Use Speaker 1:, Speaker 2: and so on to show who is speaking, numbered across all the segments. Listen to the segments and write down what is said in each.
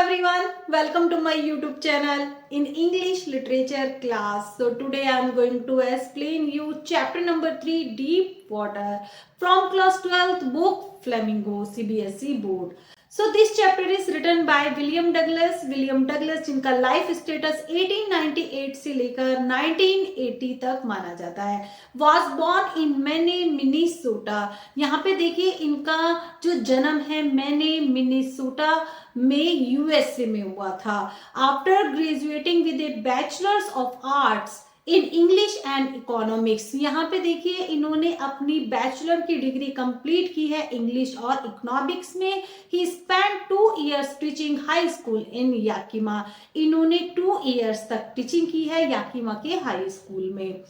Speaker 1: everyone, welcome to my YouTube channel in English literature class. So today I am going to explain you chapter number 3 Deep Water from class 12th book Flamingo CBSE board. So this chapter is written by William Douglas. William Douglas जिनका life status 1898 से लेकर 1980 तक माना जाता है. Was born in Maine, Minnesota. यहाँ पे देखिए इनका जो जन्म है मैने मिनेसोटा में यूएसए में हुआ था. After graduating with A bachelors of arts in English and economics. यहाँ पे देखिए इन्होंने अपनी बैचलर की डिग्री कंप्लीट की है इंग्लिश और इकोनॉमिक्स में. He spend 2 years teaching high school in Yakima. इन्होंने 2 years तक टीचिंग की है याकिमा के हाई स्कूल में.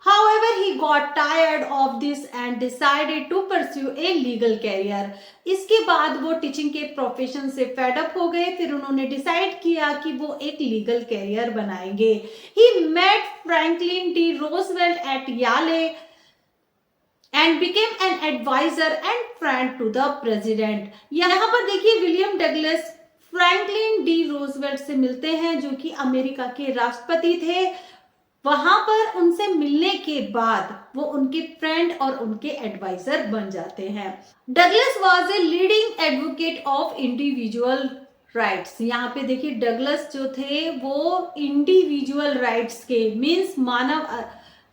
Speaker 1: However, he got tired of this and decided to pursue a legal career. इसके बाद वो टीचिंग के प्रोफेशन से फेड अप हो गए. फिर उन्होंने डिसाइड किया कि वो एक लीगल कैरियर बनाएंगे. He met Franklin D. Roosevelt at Yale and became an advisor and friend to the president. यहाँ पर देखिए William Douglas Franklin D Roosevelt से मिलते हैं जो कि अमेरिका के राष्ट्रपति थे. वहां पर उनसे मिलने के बाद वो उनके फ्रेंड और उनके एडवाइजर बन जाते हैं. Douglas was a leading advocate of individual rights. यहाँ पे देखिए डगलस जो थे वो इंडिविजुअल राइट्स के मीन्स मानव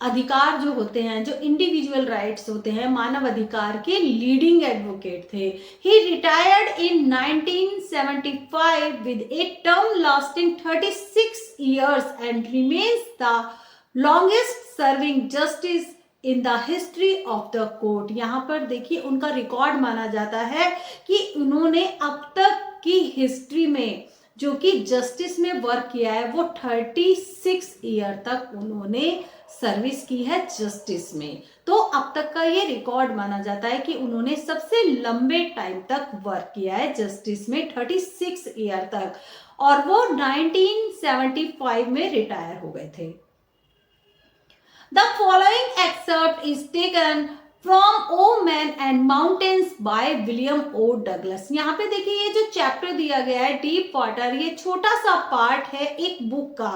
Speaker 1: अधिकार जो होते हैं, जो इंडिविजुअल राइट्स होते हैं, मानव अधिकार के लीडिंग एडवोकेट थे. He retired in 1975 with a term lasting 36 years and remains the longest serving justice in the history of the court. यहाँ पर देखिए उनका रिकॉर्ड माना जाता है कि उन्होंने अब तक की हिस्ट्री में जो कि जस्टिस में वर्क किया है वो 36 ईयर तक उन्होंने सर्विस की है जस्टिस में. तो अब तक का ये रिकॉर्ड माना जाता है कि उन्होंने सबसे लंबे टाइम तक वर्क किया है जस्टिस में 36 ईयर तक और वो 1975 में रिटायर हो गए थे. The following excerpt is taken from O Men and Mountains by William O. Douglas. यहाँ पे देखिए ये जो चैप्टर दिया गया है डीप वाटर, ये छोटा सा पार्ट है एक बुक का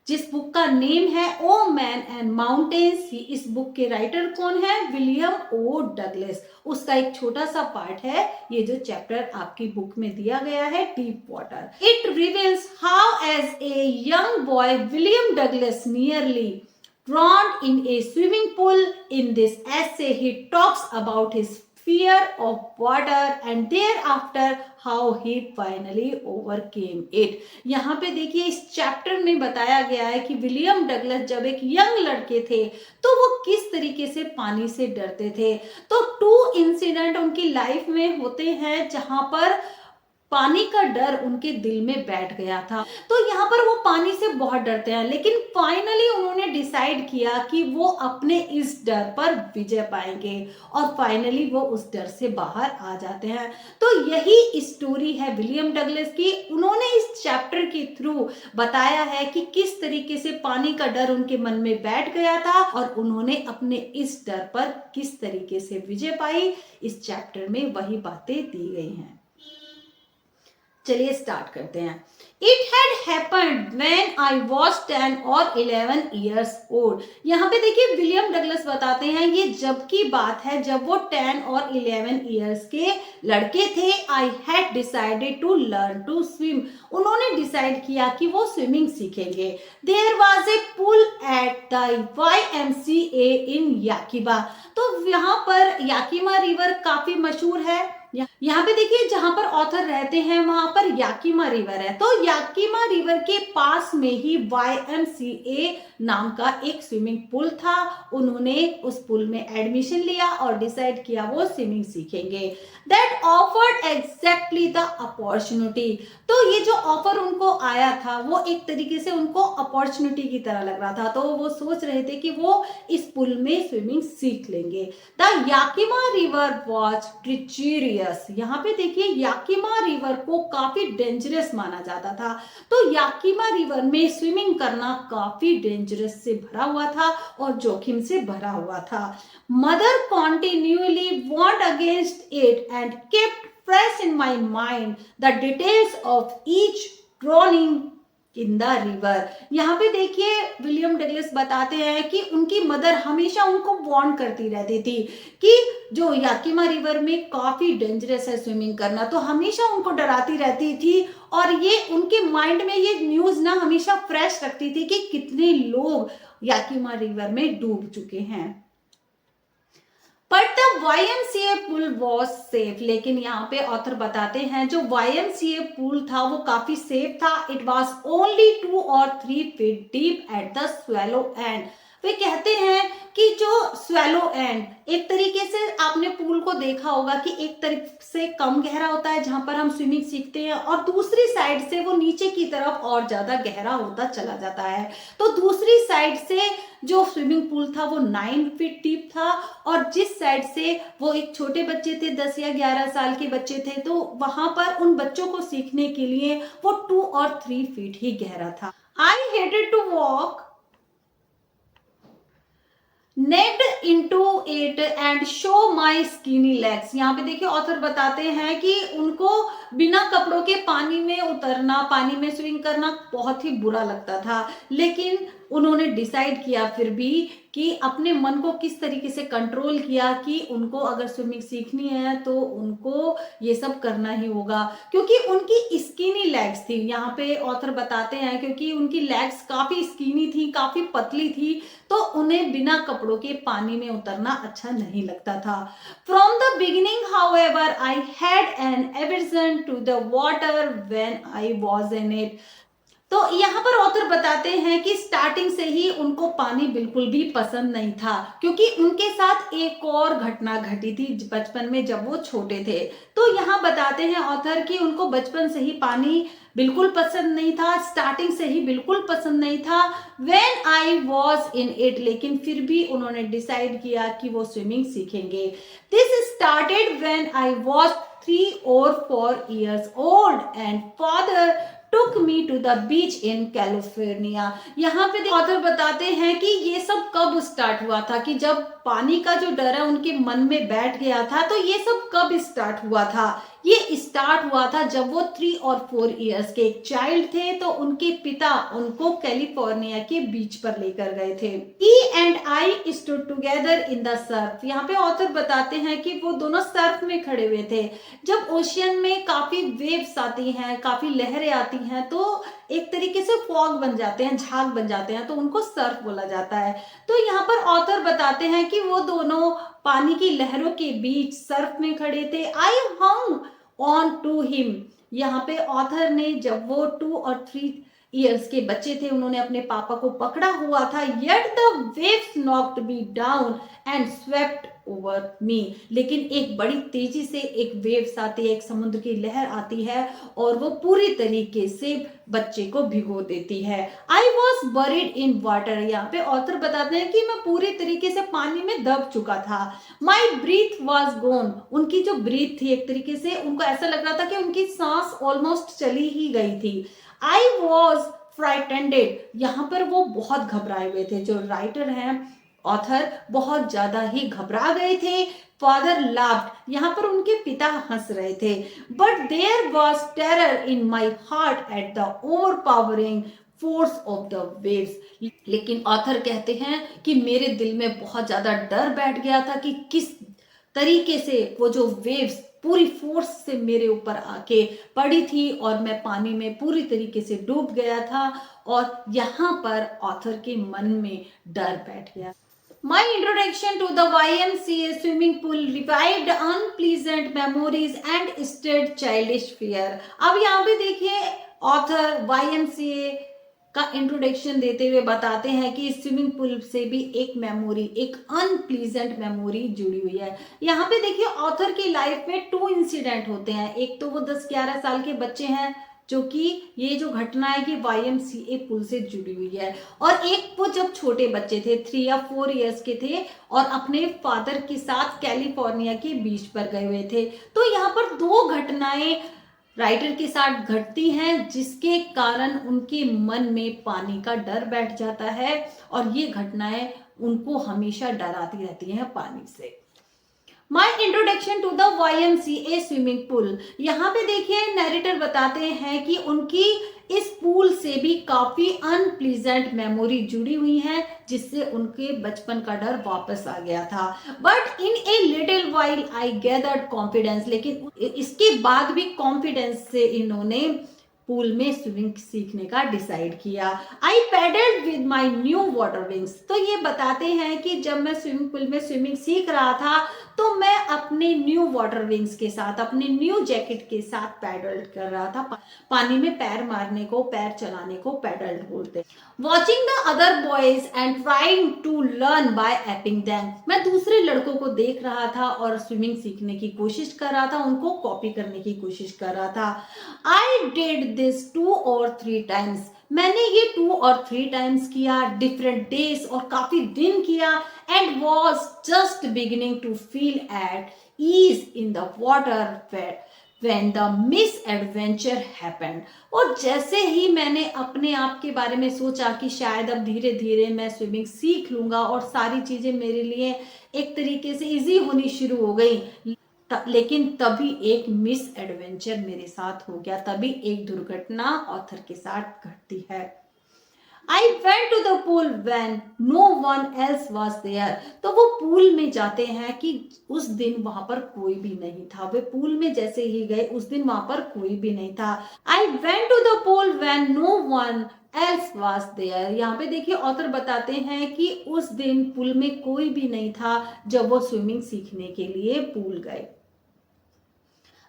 Speaker 1: जिस बुक का नेम है ओ मैन एंड माउंटेन्स. इस बुक के राइटर कौन है? विलियम ओ डगलस. उसका एक छोटा सा पार्ट है ये जो चैप्टर आपकी बुक में दिया गया है deep water. It reveals how as a young boy William Douglas nearly drowned in a swimming pool. In this essay he talks about his fear of water and thereafter how he finally overcame it. यहाँ पे देखिए इस chapter में बताया गया है कि William Douglas जब एक यंग लड़के थे तो वो किस तरीके से पानी से डरते थे. तो 2 इंसिडेंट उनकी लाइफ में होते हैं जहां पर पानी का डर उनके दिल में बैठ गया था. तो यहाँ पर वो पानी से बहुत डरते हैं लेकिन फाइनली उन्होंने डिसाइड किया कि वो अपने इस डर पर विजय पाएंगे और फाइनली वो उस डर से बाहर आ जाते हैं. तो यही स्टोरी है विलियम डगलस की. उन्होंने इस चैप्टर के थ्रू बताया है कि किस तरीके से पानी का डर उनके मन में बैठ गया था और उन्होंने अपने इस डर पर किस तरीके से विजय पाई. इस चैप्टर में वही बातें दी गई हैं. चलिए स्टार्ट करते हैं. It had happened when I was 10 or 11 years old. यहाँ पे देखिए विलियम डगलस बताते हैं ये जब की बात है जब वो 10 और 11 years के लड़के थे. I had decided to learn to swim. उन्होंने डिसाइड किया कि वो स्विमिंग सीखेंगे. There was a pool at the YMCA in Yakima. तो यहाँ पर याकिमा रिवर काफी मशहूर है. यहाँ पे देखिए जहां पर ऑथर रहते हैं वहां पर याकिमा रिवर है. तो याकिमा रिवर के पास में ही YMCA नाम का एक स्विमिंग पूल था. उन्होंने उस पूल में एडमिशन लिया और डिसाइड किया वो स्विमिंग सीखेंगे. That offered exactly the opportunity. तो ये जो ऑफर उनको आया था वो एक तरीके से उनको अपॉर्चुनिटी की तरह लग रहा था. तो वो सोच रहे थे कि वो इस पूल में स्विमिंग सीख लेंगे. The Yakima river was treacherous. यहाँ पे देखिए याकिमा रिवर को काफी डेंजरस माना जाता था. तो याकिमा रिवर में स्विमिंग करना काफी डेंजरस से भरा हुआ था और जोखिम से भरा हुआ था. Mother continually warned against it and kept fresh in my mind the details of each drowning in the river. यहाँ पे देखिए विलियम डगलस बताते हैं कि उनकी मदर हमेशा उनको वार्न करती रहती थी कि जो याकिमा रिवर में काफी डेंजरस है स्विमिंग करना, तो हमेशा उनको डराती रहती थी और ये उनके माइंड में ये न्यूज ना हमेशा फ्रेश रखती थी कि कितने लोग याकिमा रिवर में डूब चुके हैं। But the YMCA pool was safe, लेकिन यहाँ पे ऑथर बताते हैं जो YMCA पुल था वो काफी सेफ था। It was only 2 or 3 feet deep at the shallow end. वे कहते हैं कि जो स्वेलो एंड, एक तरीके से आपने पूल को देखा होगा कि एक तरीके से कम गहरा होता है जहां पर हम स्विमिंग सीखते हैं, और दूसरी साइड से वो नीचे की तरफ और ज्यादा गहरा होता चला जाता है। तो दूसरी साइड से जो स्विमिंग पूल था वो 9 feet डीप था, और जिस साइड से वो एक छोटे बच्चे थे, 10 या 11 साल के बच्चे थे, तो वहां पर उन बच्चों को सीखने के लिए वो 2 or 3 feet ही गहरा था। I hated to walk naked into it and show my skinny legs. यहाँ पे देखिए ऑथर बताते हैं कि उनको बिना कपड़ों के पानी में उतरना, पानी में स्विम करना बहुत ही बुरा लगता था, लेकिन उन्होंने डिसाइड किया फिर भी कि अपने मन को किस तरीके से कंट्रोल किया कि उनको अगर स्विमिंग सीखनी है तो उनको ये सब करना ही होगा, क्योंकि उनकी स्किनी लेग्स थी। यहाँ पे ऑथर बताते हैं क्योंकि उनकी लेग्स काफी स्किनी थी, काफी पतली थी, तो उन्हें बिना कपड़ों के पानी में उतरना अच्छा नहीं लगता था। From the beginning however I had an aversion to the water when I was in it. तो यहाँ पर ऑथर बताते हैं कि स्टार्टिंग से ही उनको पानी बिल्कुल भी पसंद नहीं था, क्योंकि उनके साथ एक और घटना घटी थी बचपन में जब वो छोटे थे। तो यहाँ बताते हैं ऑथर कि उनको बचपन से ही पानी बिल्कुल पसंद नहीं था, स्टार्टिंग से ही बिल्कुल पसंद नहीं था। When I was in it, लेकिन फिर भी उन्होंने डिसाइड किया कि वो स्विमिंग सीखेंगे। This started when I was 3 or 4 years old and father took me to the beach in California। यहाँ पे ऑथर बताते हैं कि ये सब कब स्टार्ट हुआ था, कि जब पानी का जो डर है उनके मन में बैठ गया था, तो ये सब कब स्टार्ट हुआ था। ये स्टार्ट हुआ था जब वो 3 or 4 years के एक चाइल्ड थे, तो उनके पिता उनको कैलिफोर्निया के बीच पर लेकर गए थे। He and I stood together in the surf। यहाँ पे ऑथर बताते हैं कि वो दोनों सर्फ में खड़े हुए थे। जब ओशियन में काफी वेव्स आती हैं, काफी लहरें आती हैं, तो एक तरीके से फॉग बन जाते हैं, झाग बन जाते हैं, तो उनको सर्फ बोला जाता है। तो यहाँ पर ऑथर बताते हैं कि वो दोनों पानी की लहरों के बीच सर्फ में खड़े थे। आई हंग ऑन टू हिम। यहाँ पे ऑथर ने, जब वो 2 or 3 years के बच्चे थे, उन्होंने अपने पापा को पकड़ा हुआ था। Yet the waves knocked me down and swept over me. लेकिन एक बड़ी तेजी से एक वेव्स आती है, एक समुद्र की लहर आती है, और वो पूरी तरीके से बच्चे को भिगो देती है। I was buried in water. यहाँ पे ऑथर बताते हैं कि मैं पूरी तरीके से पानी में दब चुका था। माई ब्रीथ वॉज गोन। उनकी जो ब्रीथ थी, एक तरीके से उनको ऐसा लग रहा था कि उनकी सांस ऑलमोस्ट चली ही गई थी। I was frightened. यहाँ पर वो बहुत घबराए हुए थे। जो राइटर हैं, ऑथर, बहुत ज्यादा ही घबरा गए थे। Father laughed. यहाँ पर उनके पिता हंस रहे थे। But there was terror in my heart at the overpowering force of the waves. लेकिन ऑथर कहते हैं कि मेरे दिल में बहुत ज्यादा डर बैठ गया था कि किस तरीके से वो जो वेव्स पूरी फोर्स से मेरे ऊपर आके पड़ी थी और मैं पानी में पूरी तरीके से डूब गया था। और यहाँ पर ऑथर के मन में डर बैठ गया। My introduction to the YMCA swimming pool revived unpleasant memories and stirred childish fear। अब यहाँ पे देखिए ऑथर YMCA का इंट्रोडक्शन देते हुए बताते हैं कि स्विमिंग पूल से भी एक मेमोरी, एक अनप्लीजेंट मेमोरी जुड़ी हुई है। यहाँ पे देखिए ऑथर की लाइफ में 2 इंसिडेंट होते हैं। एक तो वो 10-11 साल के बच्चे हैं, जो कि ये जो घटना है कि YMCA पुल से जुड़ी हुई है, और एक वो जब छोटे बच्चे थे, 3 या 4 years के थे, और अपने फादर के साथ कैलिफोर्निया के बीच पर गए हुए थे। तो यहाँ पर 2 घटनाएं राइटर के साथ घटती हैं, जिसके कारण उनके मन में पानी का डर बैठ जाता है, और ये घटनाएं उनको हमेशा डराती रहती हैं पानी से। My introduction to the YMCA swimming pool. यहाँ पे देखिए नरेटर बताते हैं कि उनकी इस पूल से भी काफी अनप्लीजेंट मेमोरी जुड़ी हुई है, जिससे उनके बचपन का डर वापस आ गया था। But in a little while I gathered confidence, लेकिन इसके बाद भी कॉन्फिडेंस से इन्होंने पूल में स्विमिंग सीखने का डिसाइड किया। I paddled with my new water wings. तो ये बताते हैं कि जब मैं स्विमिंग पूल में स्विमिंग सीख रहा था तो मैं अपने न्यू वाटर विंग्स के साथ, अपने न्यू जैकेट के साथ पैडल कर रहा था। पानी में पैर मारने को, पैर चलाने को पैडल बोलते। Watching the other boys and trying to learn by aping them. मैं दूसरे लड़कों को देख रहा था और स्विमिंग सीखने की कोशिश कर रहा था, उनको कॉपी करने की कोशिश कर रहा था। I did this 2 or 3 times। मैंने ये 2 or 3 times किया, डिफरेंट डेज और काफी दिन किया, and was just beginning to feel at ease in the water when the misadventure happened। और जैसे ही मैंने अपने आप के बारे में सोचा कि शायद अब धीरे धीरे मैं स्विमिंग सीख लूंगा और सारी चीजें मेरे लिए एक तरीके से इजी होनी शुरू हो गई, लेकिन तभी एक मिस एडवेंचर मेरे साथ हो गया, तभी एक दुर्घटना ऑथर के साथ घटती है। I went to the pool when no one else was there. तो वो पूल में जाते हैं कि उस दिन वहां पर कोई भी नहीं था। वे पूल में जैसे ही गए उस दिन वहां पर कोई भी नहीं था। I went to the pool when no one else was there. यहाँ पे देखिए ऑथर बताते हैं कि उस दिन पूल में कोई भी नहीं था जब वो स्विमिंग सीखने के लिए पूल गए।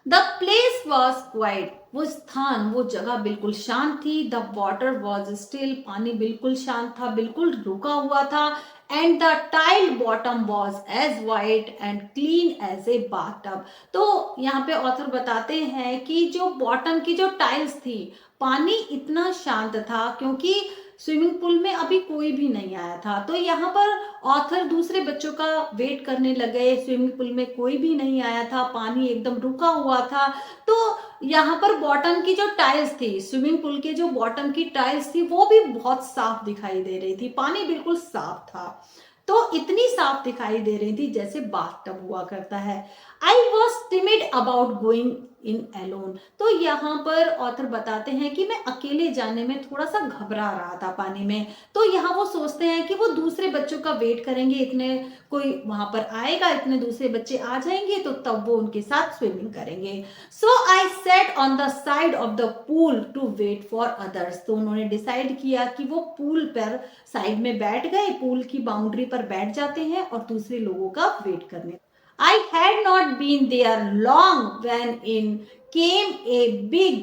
Speaker 1: The place was quiet. वो स्थान, वो जगह बिल्कुल शांत थी। The water was still. पानी बिल्कुल शांत था, बिल्कुल रुका हुआ था। And the tile bottom was as white and clean as a bathtub. तो यहाँ पे ऑथर बताते हैं कि जो बॉटम की जो टाइल्स थी, पानी इतना शांत था क्योंकि स्विमिंग पूल में अभी कोई भी नहीं आया था। तो यहाँ पर ऑथर दूसरे बच्चों का वेट करने लगे। स्विमिंग पूल में कोई भी नहीं आया था, पानी एकदम रुका हुआ था। तो यहाँ पर बॉटम की जो टाइल्स थी, स्विमिंग पूल के जो बॉटम की टाइल्स थी, वो भी बहुत साफ दिखाई दे रही थी। पानी बिल्कुल साफ था, तो इतनी साफ दिखाई दे रही थी जैसे बाथटब हुआ करता है। I was timid about going in alone. तो यहाँ पर ऑथर बताते हैं कि मैं अकेले जाने में थोड़ा सा घबरा रहा था पानी में। तो यहाँ वो सोचते हैं कि वो दूसरे बच्चों का वेट करेंगे, इतने कोई वहां पर आएगा, इतने दूसरे बच्चे आ जाएंगे तो तब वो उनके साथ स्विमिंग करेंगे। So I sat on the side of the pool to wait for others. तो उन्होंने डिसाइड किया कि वो पूल पर साइड में बैठ गए, पूल की बाउंड्री पर बैठ जाते हैं और दूसरे लोगों का वेट करने। I had not been there long when in came a big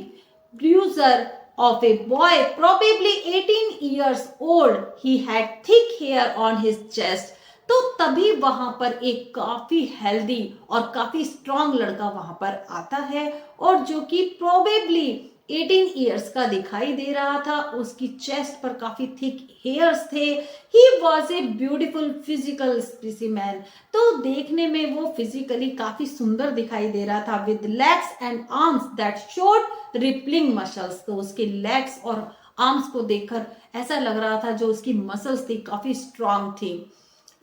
Speaker 1: bruiser of a boy, probably 18 years old. He had thick hair on his chest. तो तभी वहां पर एक काफी हेल्दी और काफी स्ट्रांग लड़का वहां पर आता है, और जो कि प्रोबेबली 18 ईयर्स का दिखाई दे रहा था। उसकी चेस्ट पर काफी थिक हेयर्स थे। He was a beautiful physical specimen. तो देखने में वो फिजिकली काफी सुंदर दिखाई दे रहा था। With legs and arms that showed rippling muscles. तो उसके लेग्स और आर्म्स को देखकर ऐसा लग रहा था जो उसकी मसल्स थी काफी स्ट्रांग थी।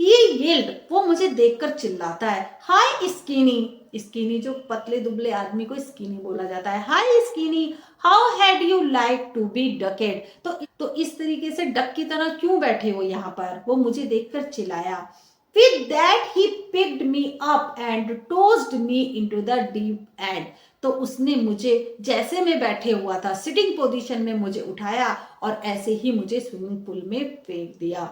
Speaker 1: ये यील्ड, वो मुझे देखकर चिल्लाता है, हाय स्किनी। स्किनी जो पतले दुबले आदमी को स्किनी बोला जाता है। Hi skinny, how had you like to be ducked. तो इस तरीके से डक की तरह क्यों बैठे हो यहाँ पर, वो मुझे देखकर चिल्लाया। With that he picked me up and tossed me into the deep end। तो उसने मुझे, जैसे मैं बैठे हुआ था सिटिंग पोजीशन में, मुझे उठाया और ऐसे ही मुझे स्विमिंग पूल में फेंक दिया।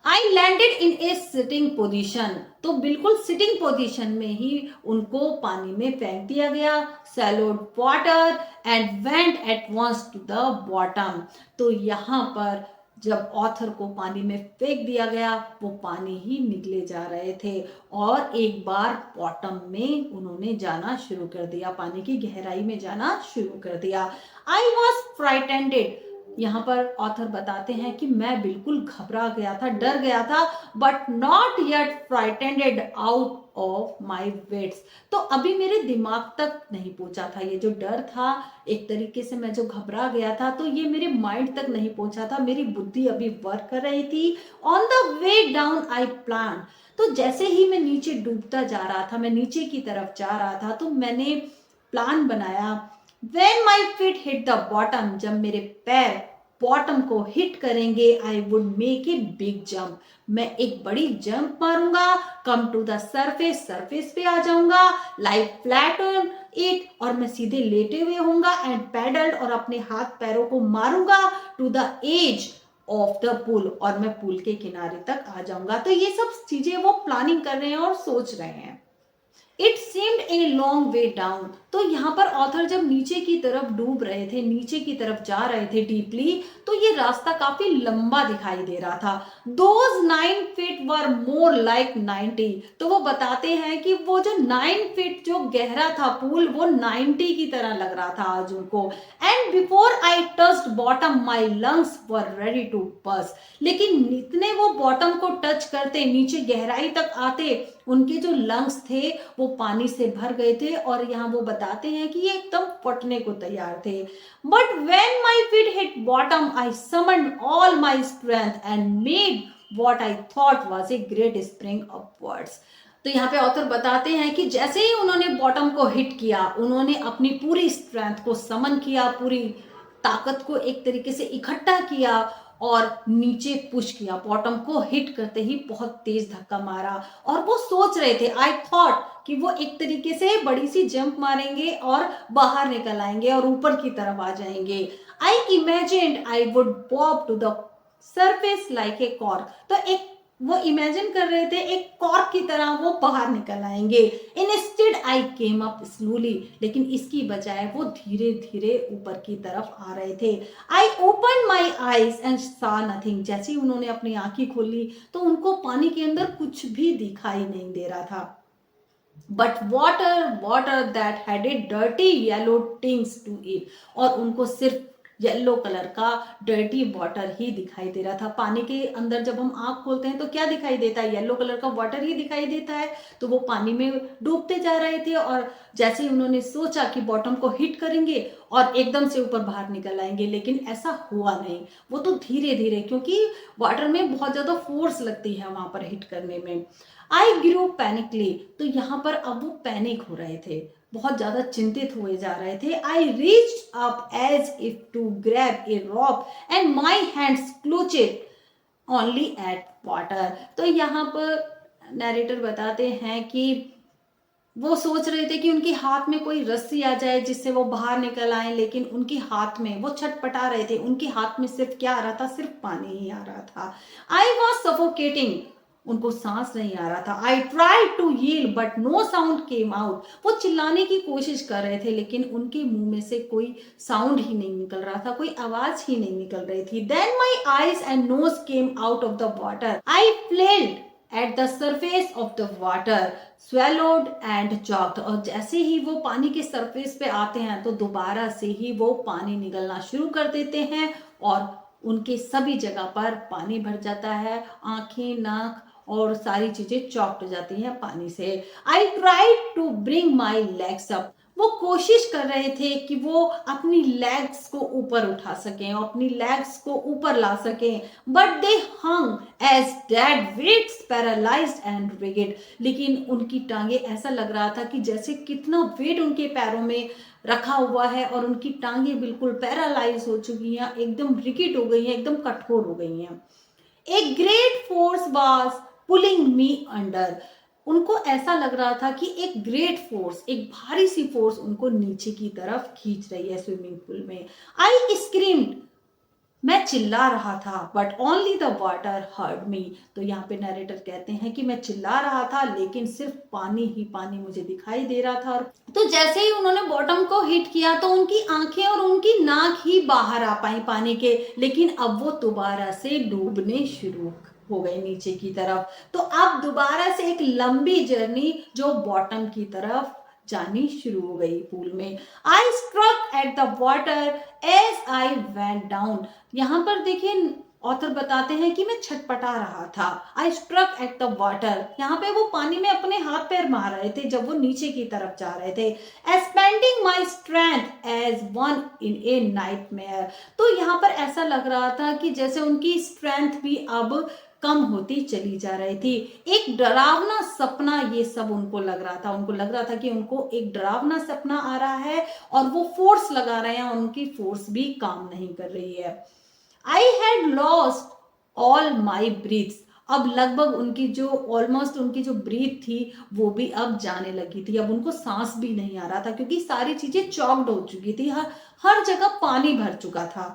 Speaker 1: I landed in A sitting position. तो बिल्कुल सिटिंग पोजिशन में ही उनको पानी में फेंक दिया गया। Swallowed water and went at once to the bottom. तो यहाँ पर जब ऑथर को पानी में फेंक दिया गया, वो पानी ही निकले जा रहे थे और एक बार बॉटम में उन्होंने जाना शुरू कर दिया, पानी की गहराई में जाना शुरू कर दिया। I was frightened. यहाँ पर ऑथर बताते हैं कि मैं बिल्कुल घबरा गया था, डर गया था, but not yet frightened out of my wits. तो अभी मेरे दिमाग तक नहीं पहुंचा था ये जो डर था। एक तरीके से मैं जो घबरा गया था तो ये मेरे माइंड तक नहीं पहुंचा था, मेरी बुद्धि अभी वर्क कर रही थी। On the way down I plan. तो जैसे ही मैं नीचे डूबता जा रहा था, मैं नीचे की तरफ जा रहा था, तो मैंने प्लान बनाया, when my feet hit the bottom, जब मेरे पैर बॉटम को हिट करेंगे, I would make a big jump, मैं एक बड़ी जंप मारूंगा, come to the surface, surface पे आ जाऊंगा, लाइक फ्लैट ऑन इट, और मैं सीधे लेटे हुए होऊंगा, एंड पैडल, और अपने हाथ पैरों को मारूंगा to the edge of the pool, और मैं पूल के किनारे तक आ जाऊंगा। तो ये सब चीजें वो प्लानिंग कर रहे हैं और सोच रहे हैं। It seemed a long way down, तो यहाँ पर ऑथर जब नीचे की तरफ डूब रहे थे, नीचे की तरफ जा रहे थे डीपली, तो ये रास्ता काफी लंबा दिखाई दे रहा था। Those 9 feet were more like 90, तो वो बताते हैं कि वो जो 9 फीट जो गहरा था पूल, वो 90 की तरह लग रहा था आज उनको। And before I touched bottom my lungs were ready to burst, लेकिन इतने वो बॉटम को टच करते, नीचे गहराई तक आते, उनके जो लंग्स थे वो पानी से भर गए थे, और यहाँ वो बताते हैं कि ये एकदम फटने को तैयार थे। But when my feet hit bottom I summoned all my strength and made what I thought was a great spring upwards. तो यहाँ पे ऑथर बताते हैं कि जैसे ही उन्होंने बॉटम को हिट किया, उन्होंने अपनी पूरी स्ट्रेंथ को समन किया, पूरी ताकत को एक तरीके से इकट्ठा किया और नीचे पुश किया, बॉटम को हिट करते ही बहुत तेज धक्का मारा। और वो सोच रहे थे, आई थॉट, कि वो एक तरीके से बड़ी सी जंप मारेंगे और बाहर निकल आएंगे और ऊपर की तरफ आ जाएंगे। I imagined I would pop to the surface like a cork, तो एक वो इमेजिन कर रहे थे एक कॉर्क की तरह वो बाहर निकल आएंगे। Instead I came up slowly, लेकिन इसकी बजाय वो धीरे धीरे ऊपर की तरफ आ रहे थे। आई ओपन माई आईज एंड सा नथिंग, जैसे ही उन्होंने अपनी आंखें खोली तो उनको पानी के अंदर कुछ भी दिखाई नहीं दे रहा था, but water that had a dirty yellow tinge to it, और उनको सिर्फ येलो कलर का डर्टी वाटर ही दिखाई दे रहा था। पानी के अंदर जब हम आंख खोलते हैं तो क्या दिखाई देता है? येलो कलर का वाटर ही दिखाई देता है। तो वो पानी में डूबते जा रहे थे, और जैसे ही उन्होंने सोचा कि बॉटम को हिट करेंगे और एकदम से ऊपर बाहर निकल आएंगे, लेकिन ऐसा हुआ नहीं। वो तो धीरे धीरे, क्योंकि वाटर में बहुत ज्यादा फोर्स लगती है वहां पर हिट करने में। आई ग्रू पैनिकली, तो यहाँ पर अब वो पैनिक हो रहे थे, बहुत ज्यादा चिंतित हुए जा रहे थे। I reached up as if to grab a rock and my hands clutched only at water. तो यहाँ पर नरेटर बताते हैं कि वो सोच रहे थे कि उनके हाथ में कोई रस्सी आ जाए जिससे वो बाहर निकल आए, लेकिन उनके हाथ में, वो छटपटा रहे थे, उनके हाथ में सिर्फ क्या आ रहा था? सिर्फ पानी ही आ रहा था। आई वॉज सफोकेटिंग, उनको सांस नहीं आ रहा था। I try to yield but no sound came out, वो चिल्लाने की कोशिश कर रहे थे लेकिन उनके मुंह में से कोई साउंड ही नहीं निकल रहा था, कोई आवाज ही नहीं निकल रही थी। Then my eyes and nose came out of the water, I flailed at the surface of the water, swallowed and choked, और जैसे ही वो पानी के सरफेस पे आते हैं तो दोबारा से ही वो पानी निकलना शुरू कर देते हैं और उनके सभी जगह पर पानी भर जाता है, आंखें, नाक और सारी चीजें चॉक्ड हो जाती हैं पानी से। I tried to bring my legs up, वो कोशिश कर रहे थे कि वो अपनी लेग्स को ऊपर उठा सकें, अपनी लेग्स को ऊपर ला सकें, but they hung as dead weights paralysed and rigid, लेकिन उनकी टांगे, ऐसा लग रहा था कि जैसे कितना वेट उनके पैरों में रखा हुआ है और उनकी टांगे बिल्कुल पैरालाइज हो चुकी हैं, एकदम रिगिड हो गई हैं, एकदम कठोर हो गई हैं। A great force was pulling me under, उनको ऐसा लग रहा था कि एक ग्रेट फोर्स, एक भारी सी फोर्स उनको नीचे की तरफ खींच रही है स्विमिंग पूल में। आई स्क्रीम्ड, मैं चिल्ला रहा था, but only the water heard me, तो यहाँ पे नरेटर कहते हैं कि मैं चिल्ला रहा था लेकिन सिर्फ पानी ही पानी मुझे दिखाई दे रहा था। तो जैसे ही उन्होंने बॉटम को हिट किया तो उनकी आंखें और उनकी नाक ही बाहर आ पाई पानी के, लेकिन अब वो दोबारा से डूबने शुरू हो गए नीचे की तरफ। तो अब दोबारा से एक लंबी जर्नी जो बॉटम की तरफ जानी शुरू हो गई पूल में। I struck at the water as I went down, यहाँ पर देखिए ऑथर बताते हैं कि मैं छटपटा रहा था। I struck at the water, यहाँ पे वो पानी में अपने हाथ पैर मार रहे थे जब वो नीचे की तरफ जा रहे थे। Expending my strength as one in a nightmare, तो यहाँ पर ऐसा लग रहा था कि जैसे उनकी स्ट्रेंथ भी अब कम होती चली जा रही थी। एक डरावना सपना ये सब उनको लग रहा था। उनको लग रहा था कि उनको एक डरावना सपना आ रहा है और वो फोर्स लगा रहे हैं और उनकी फोर्स भी काम नहीं कर रही है। I had lost all my breaths. अब लगभग उनकी जो ऑलमोस्ट उनकी जो ब्रीथ थी वो भी अब जाने लगी थी। अब उनको सांस भी नहीं आ रहा था क्योंकि सारी चीजें चॉक्ड हो चुकी थी। हर जगह पानी भर चुका था।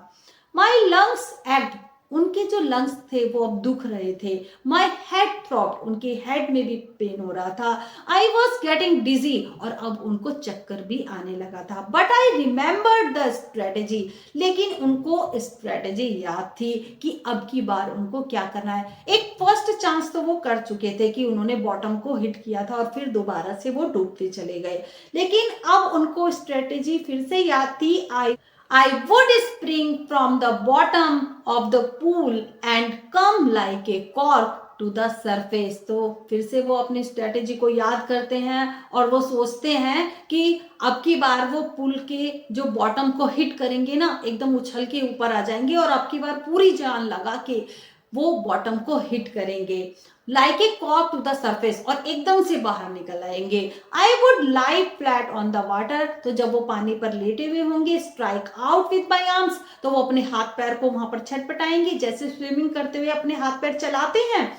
Speaker 1: माई लंग्स एक्ट, उनके जो लंग्स थे वो अब दुख रहे थे। माई हेड थ्रॉप, उनके हेड में भी पेन हो रहा था। आई वॉज गेटिंग डिजी, और अब उनको चक्कर भी आने लगा था। But I remembered the strategy, लेकिन उनको स्ट्रेटेजी याद थी कि अब की बार उनको क्या करना है। एक फर्स्ट चांस तो वो कर चुके थे कि उन्होंने बॉटम को हिट किया था और फिर दोबारा से वो डूबते चले गए, लेकिन अब उनको स्ट्रेटेजी फिर से याद थी। I would spring from the bottom of the pool and come like a cork to the surface। तो फिर से वो अपनी स्ट्रेटेजी को याद करते हैं और वो सोचते हैं कि अब की बार वो पुल के जो बॉटम को हिट करेंगे ना, एकदम उछल के ऊपर आ जाएंगे और अब की बार पूरी जान लगा के वो बॉटम को हिट करेंगे, लाइक ए कॉक टू द सरफेस, और एकदम से बाहर निकल आएंगे। I would lie flat on the water, तो जब वो पानी पर लेटे हुए होंगे, strike out with my arms, तो वो अपने हाथ पैर को वहां पर छटपटाएंगे जैसे स्विमिंग करते हुए अपने हाथ पैर चलाते हैं।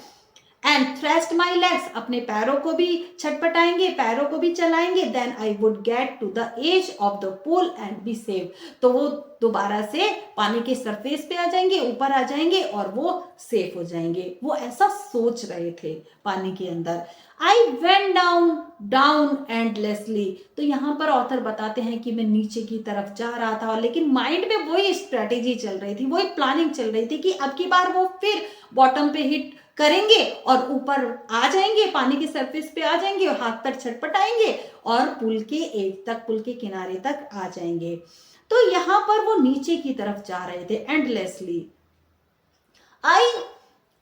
Speaker 1: एंड थ्रस्ट माई लेग्स, अपने पैरों को भी छटपटाएंगे, पैरों को भी चलाएंगे। Then I would get to the edge of the pool and be safe, तो वो दोबारा से पानी के सरफेस पे आ जाएंगे, ऊपर आ जाएंगे और वो सेफ हो जाएंगे। वो ऐसा सोच रहे थे पानी के अंदर। आई वेंट डाउन डाउन एंडलेसली, तो यहाँ पर ऑथर बताते हैं कि मैं नीचे की तरफ जा रहा था, लेकिन माइंड में वही स्ट्रेटेजी चल रही थी, वही प्लानिंग चल रही थी कि अब की बार वो फिर बॉटम पे हिट करेंगे और ऊपर आ जाएंगे, पानी के सरफेस पे आ जाएंगे और हाथ पैर छटपटाएंगे और पुल के एज तक, पुल के किनारे तक आ जाएंगे। तो यहाँ पर वो नीचे की तरफ जा रहे थे endlessly. I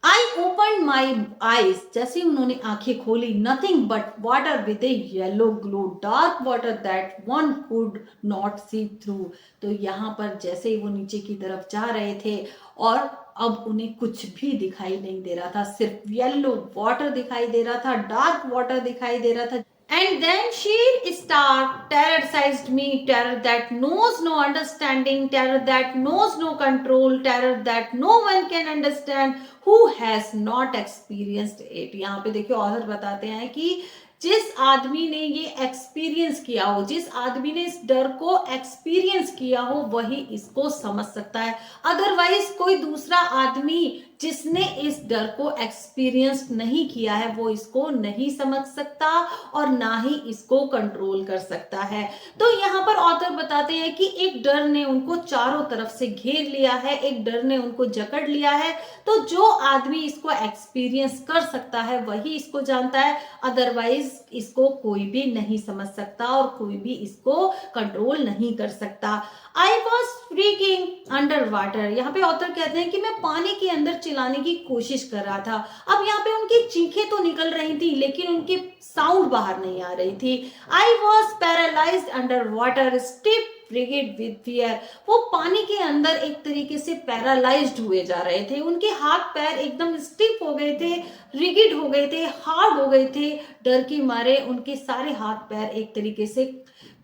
Speaker 1: I open my eyes, जैसे उन्होंने आंखें खोली, nothing but water with a yellow glow, dark water that one could not see through. तो यहाँ पर जैसे ही वो नीचे की तरफ जा रहे थे और अब उन्हें कुछ भी दिखाई नहीं दे रहा था, सिर्फ येलो वाटर दिखाई दे रहा था, डार्क वाटर दिखाई दे रहा था। And then sheer star terrorized me, terror that knows no understanding, terror that knows no control, terror that no one can understand who has not experienced it। यहाँ पे देखिए ऑथर बताते हैं कि जिस आदमी ने ये एक्सपीरियंस किया हो, जिस आदमी ने इस डर को एक्सपीरियंस किया हो, वही इसको समझ सकता है। अदरवाइज कोई दूसरा आदमी जिसने इस डर को एक्सपीरियंस नहीं किया है वो इसको नहीं समझ सकता और ना ही इसको कंट्रोल कर सकता है। तो यहाँ पर ऑथर बताते हैं कि एक डर ने उनको चारों तरफ से घेर लिया है, एक डर ने उनको जकड़ लिया है। तो जो आदमी इसको एक्सपीरियंस कर सकता है वही इसको जानता है, अदरवाइज इसको कोई भी नहीं समझ सकता और कोई भी इसको कंट्रोल नहीं कर सकता। I was freaking under water, यहाँ पे ऑथर कहते हैं कि मैं पानी के अंदर चिल्लाने की कोशिश कर रहा था। अब यहाँ पे उनकी चीखें तो निकल रही थी लेकिन उनकी साउंड बाहर नहीं आ रही थी। I was paralysed under water, stiff rigid with fear, वो पानी के अंदर एक तरीके से पैरालाइज्ड हुए जा रहे थे। उनके हाथ पैर एकदम स्टिफ हो गए थे, रिगिड हो गए थे, हार्ड हो गए थे। डर के मारे उनके सारे हाथ पैर एक तरीके से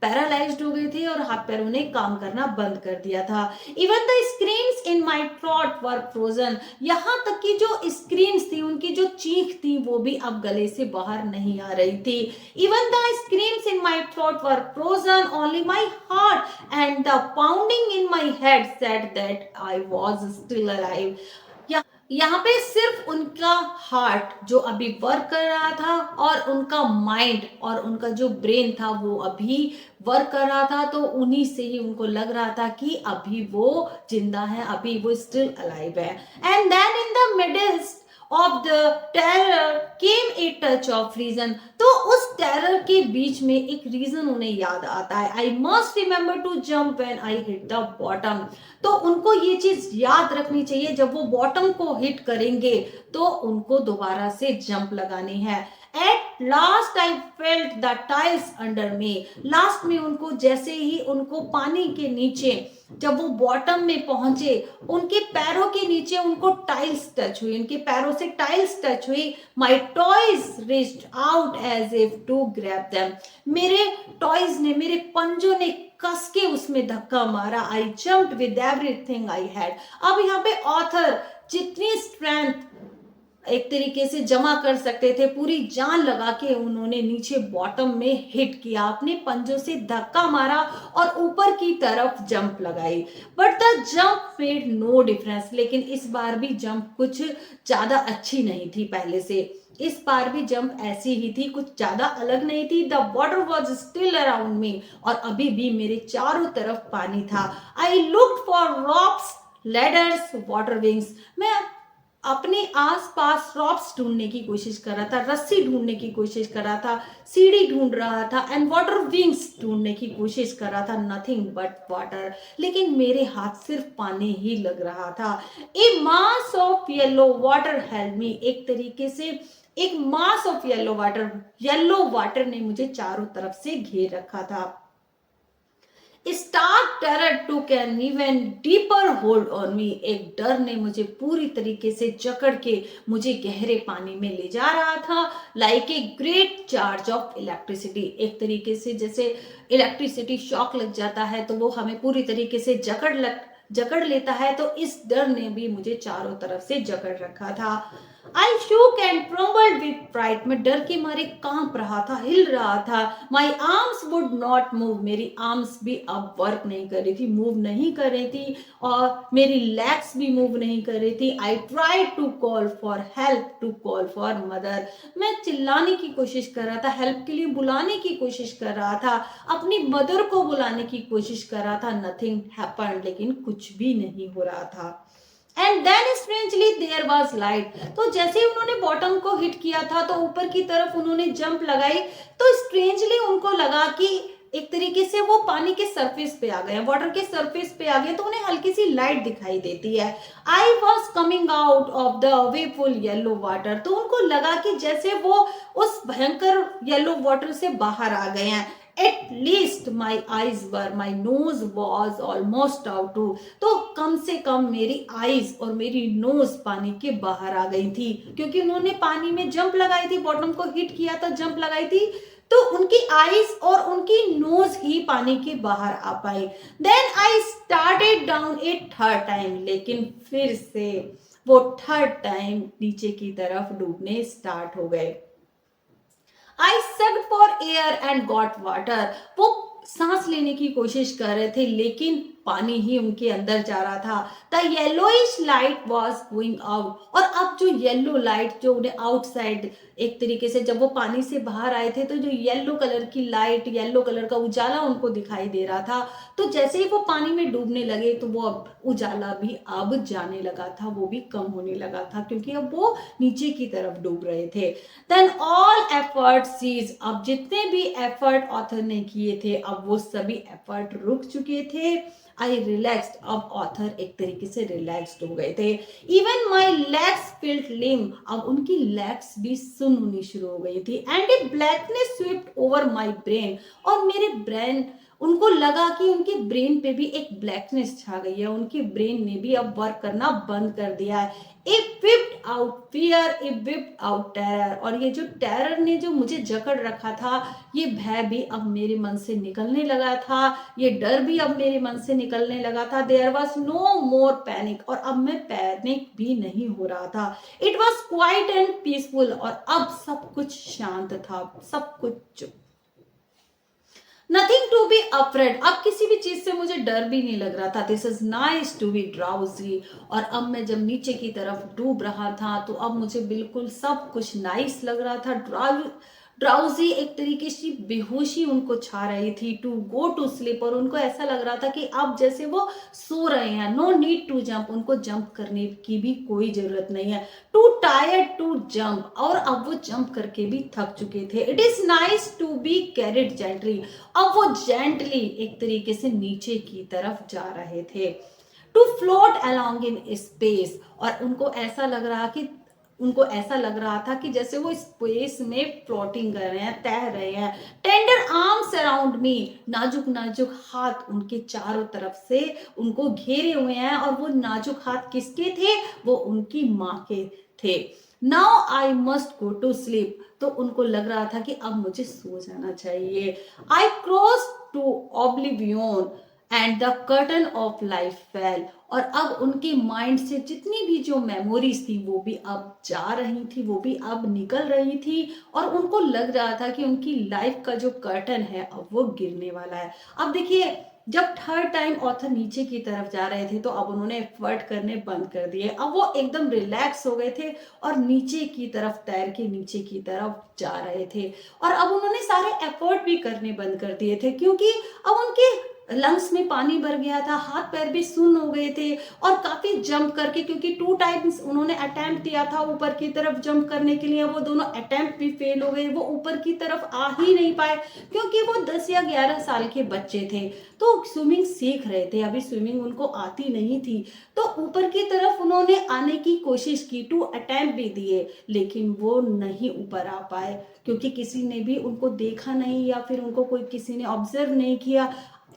Speaker 1: पैरालाइज्ड हो गए थे और हाथ पैरों ने काम करना बंद कर दिया था। Even the screams in my throat were frozen, यहाँ तक कि जो स्क्रीम्स थी, उनकी जो चीख थी वो भी अब गले से बाहर नहीं आ रही थी। Even the screams in my throat were frozen, only my heart and the pounding in my head said that I was still alive. यहाँ पे सिर्फ उनका हार्ट जो अभी वर्क कर रहा था और उनका माइंड और उनका जो ब्रेन था वो अभी वर्क कर रहा था, तो उन्हीं से ही उनको लग रहा था कि अभी वो जिंदा है, अभी वो स्टिल अलाइव है। And then in the midst of the terror came a touch of reason, तो उस टेरर के बीच में एक रीजन उन्हें याद आता है। I must remember to jump when I hit the bottom, तो उनको ये चीज याद रखनी चाहिए, जब वो बॉटम को हिट करेंगे तो उनको दोबारा से जंप लगानी है। At last I felt the tiles under me. Last में उनको जैसे ही उनको पानी के नीचे जब वो बॉटम में पहुंचे, उनके पैरों के नीचे उनको टाइल्स टच हुई, उनके पैरों से टाइल्स टच हुई। My toes reached out as if to grab them. मेरे टॉयज ने, मेरे पंजों ने कस के उसमें धक्का मारा। I jumped with everything I had. अब यहाँ पे ऑथर जितनी स्ट्रेंथ एक तरीके से जमा कर सकते थे, पूरी जान लगा के उन्होंने नीचे बॉटम में हिट किया, अपने पंजों से धक्का मारा और ऊपर की तरफ जंप लगाई। But the jump made no difference. लेकिन इस बार भी जंप कुछ ज्यादा अच्छी नहीं थी पहले से। इस बार भी जंप ऐसी ही थी, कुछ ज्यादा अलग नहीं थी। The water was still around me. और अभी भी मेरे चारों तरफ पानी था। I looked for rocks, ladders, water wings. मैं अपने आसपास रॉप्स ढूंढने की कोशिश कर रहा था, रस्सी ढूंढने की कोशिश कर रहा था, सीढ़ी ढूंढ रहा था, एंड वाटर विंग्स ढूंढने की कोशिश कर रहा था। Nothing but water. लेकिन मेरे हाथ सिर्फ पानी ही लग रहा था। A mass of yellow water held me. एक तरीके से एक मास ऑफ येलो वाटर ने मुझे चारों तरफ से घेर रखा था। Stark terror took an even deeper hold on me. एक डर ने मुझे पूरी तरीके से जकड़ के मुझे गहरे पानी में ले जा रहा था। Like a great charge of electricity. एक तरीके से जैसे इलेक्ट्रिसिटी शॉक लग जाता है तो वो हमें पूरी तरीके से जकड़ लेता है, तो इस डर ने भी मुझे चारों तरफ से जकड़ रखा था। I shook and trembled with fright. मैं डर के मारे कांप रहा था, हिल रहा था। My arms would not move. मेरी आर्म्स भी अब वर्क नहीं कर रही थी, मूव नहीं कर रही थी, और मेरी लेग्स भी मूव नहीं कर रही थी। I tried to call for help, to call for mother. मैं चिल्लाने की कोशिश कर रहा था, हेल्प के लिए बुलाने की कोशिश कर रहा था, अपनी मदर को बुलाने की कोशिश कर रहा था। Nothing happened. लेकिन कुछ भी नहीं हो रहा था। And then strangely there was light. तो जैसे ही उन्होंने बॉटम को हिट किया था तो ऊपर की तरफ उन्होंने जंप लगाई, तो स्ट्रेंजली उनको लगा कि एक तरीके से वो पानी के सरफेस पे आ गए, वाटर के सरफेस पे आ गए, तो उन्हें हल्की सी लाइट दिखाई देती है। I was coming out of the woeful yellow water. तो उनको लगा कि जैसे वो उस भयंकर येलो वाटर से बाहर आ गए हैं। At least my eyes were, my nose was almost out too। तो कम से कम मेरी आईज और मेरी नोज पानी के बाहर आ गई थी, क्योंकि उन्होंने पानी में जंप लगाई थी, बॉटम को हिट किया था, जंप लगाई थी, तो उनकी आईज और उनकी नोज ही पानी के बाहर आ पाई। Then I started down a third time. लेकिन फिर से वो थर्ड टाइम नीचे की तरफ डूबने स्टार्ट हो गए। आई sucked for air and got water. वो सांस लेने की कोशिश कर रहे थे, लेकिन पानी ही उनके अंदर जा रहा था। The yellowish light was going out. और अब जो येलो लाइट जो उन्हें आउटसाइड, एक तरीके से जब वो पानी से बाहर आए थे तो जो येलो कलर की लाइट, येलो कलर का उजाला उनको दिखाई दे रहा था। तो जैसे ही वो पानी में डूबने लगे तो वो अब उजाला भी अब जाने लगा था, वो भी कम होने लगा था, क्योंकि अब वो नीचे की तरफ डूब रहे थे। Then all effort cease. अब जितने भी एफर्ट ऑथर ने किए थे, अब वो सभी एफर्ट रुक चुके थे। आई रिलैक्स्ड। अब ऑथर एक तरीके से रिलैक्स्ड हो गए थे। इवन माई लेग्स फील्ड लिम। अब उनकी लेग्स भी सुन होनी शुरू हो गई थी। And A blackness swept over my brain. और मेरे ब्रेन, उनको लगा कि उनके ब्रेन पे भी एक ब्लैकनेस छा गई है, उनके ब्रेन ने भी अब वर्क करना बंद कर दिया है। ए विप्ड आउट फियर, ए विप्ड आउट टेरर। और ये जो टेरर ने जो मुझे जकड़ रखा था, ये भय भी अब मेरे मन से निकलने लगा था, ये डर भी अब मेरे मन से निकलने लगा था। There was no more panic. और अब मैं पैनिक भी नहीं हो रहा था। It was quiet and peaceful. और अब सब कुछ शांत था, सब कुछ चुप। Nothing to be afraid. अब किसी भी चीज से मुझे डर भी नहीं लग रहा था। This is nice to be drowsy. और अब मैं जब नीचे की तरफ डूब रहा था तो अब मुझे बिल्कुल सब कुछ नाइस लग रहा था। ड्राउजी, एक तरीके से बेहोशी उनको छा रही थी। To go to sleep. और उनको ऐसा लग रहा था कि अब जैसे वो सो रहे हैं। No need to jump. उनको जंप करने की भी कोई जरूरत नहीं है। Too tired to jump. और अब वो जंप करके भी थक चुके थे। It is nice to be carried gently. अब वो जेंटली एक तरीके से नीचे की तरफ जा रहे थे। To float along in space. और उनको ऐसा लग रहा कि उनको ऐसा लग रहा था कि जैसे वो स्पेस में फ्लोटिंग कर रहे हैं, तैर रहे हैं। टेंडर आर्म्स अराउंड मी, नाजुक नाजुक हाथ उनके चारों तरफ से उनको घेरे हुए हैं, और वो नाजुक हाथ किसके थे? वो उनकी माँ के थे। Now I must go to sleep, तो उनको लग रहा था कि अब मुझे सो जाना चाहिए। I cross to oblivion and the curtain of life fell, और अब उनके माइंड से जितनी भी जो मेमोरीज थी वो भी अब जा रही थी, वो भी अब निकल रही थी, और उनको लग रहा था कि उनकी लाइफ का जो कर्टन है अब वो गिरने वाला है। अब देखिए, जब थर्ड टाइम ऑथर नीचे की तरफ जा रहे थे तो अब उन्होंने एफर्ट करने बंद कर दिए। अब वो एकदम रिलैक्स हो गए थे और नीचे की तरफ तैर के नीचे की तरफ जा रहे थे, और अब उन्होंने सारे एफर्ट भी करने बंद कर दिए थे, क्योंकि अब उनके लंग्स में पानी भर गया था, हाथ पैर भी सुन्न हो गए थे, और काफी जंप करके, क्योंकि 2 टाइम्स उन्होंने अटेम्प्ट किया था ऊपर की तरफ जंप करने के लिए, वो दोनों अटेम्प्ट भी फेल हो गए, वो ऊपर की तरफ आ ही नहीं पाए, क्योंकि वो 10 या 11 साल के बच्चे थे, तो स्विमिंग सीख रहे थे, अभी स्विमिंग उनको आती नहीं थी। तो ऊपर की तरफ उन्होंने आने की कोशिश की, 2 अटेम्प्ट भी दिए, लेकिन वो नहीं ऊपर आ पाए, क्योंकि किसी ने भी उनको देखा नहीं, या फिर उनको कोई किसी ने ऑब्जर्व नहीं किया।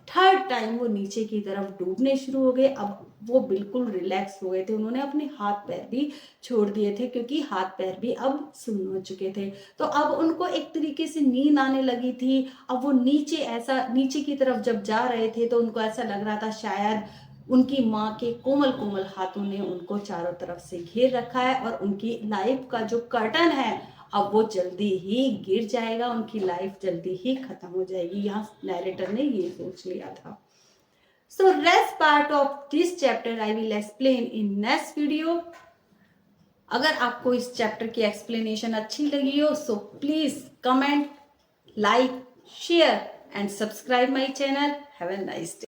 Speaker 1: थर्ड टाइम वो नीचे की तरफ डूबने शुरू हो गए। अब वो बिल्कुल रिलैक्स हो गए थे, उन्होंने अपने हाथ पैर भी छोड़ दिए थे, क्योंकि हाथ पैर भी अब सुन्न हो चुके थे। तो अब उनको एक तरीके से नींद आने लगी थी। अब वो नीचे की तरफ जब जा रहे थे तो उनको ऐसा लग रहा था शायद उनकी माँ के कोमल कोमल हाथों ने उनको चारों तरफ से घेर रखा है, और उनकी लाइफ का जो कर्टन है अब वो जल्दी ही गिर जाएगा, उनकी लाइफ जल्दी ही खत्म हो जाएगी। यहाँ नैरेटर ने ये सोच लिया था। So rest part of this chapter I will explain in next video. अगर आपको इस चैप्टर की एक्सप्लेनेशन अच्छी लगी हो so please comment, like, share and subscribe my channel. Have a nice day.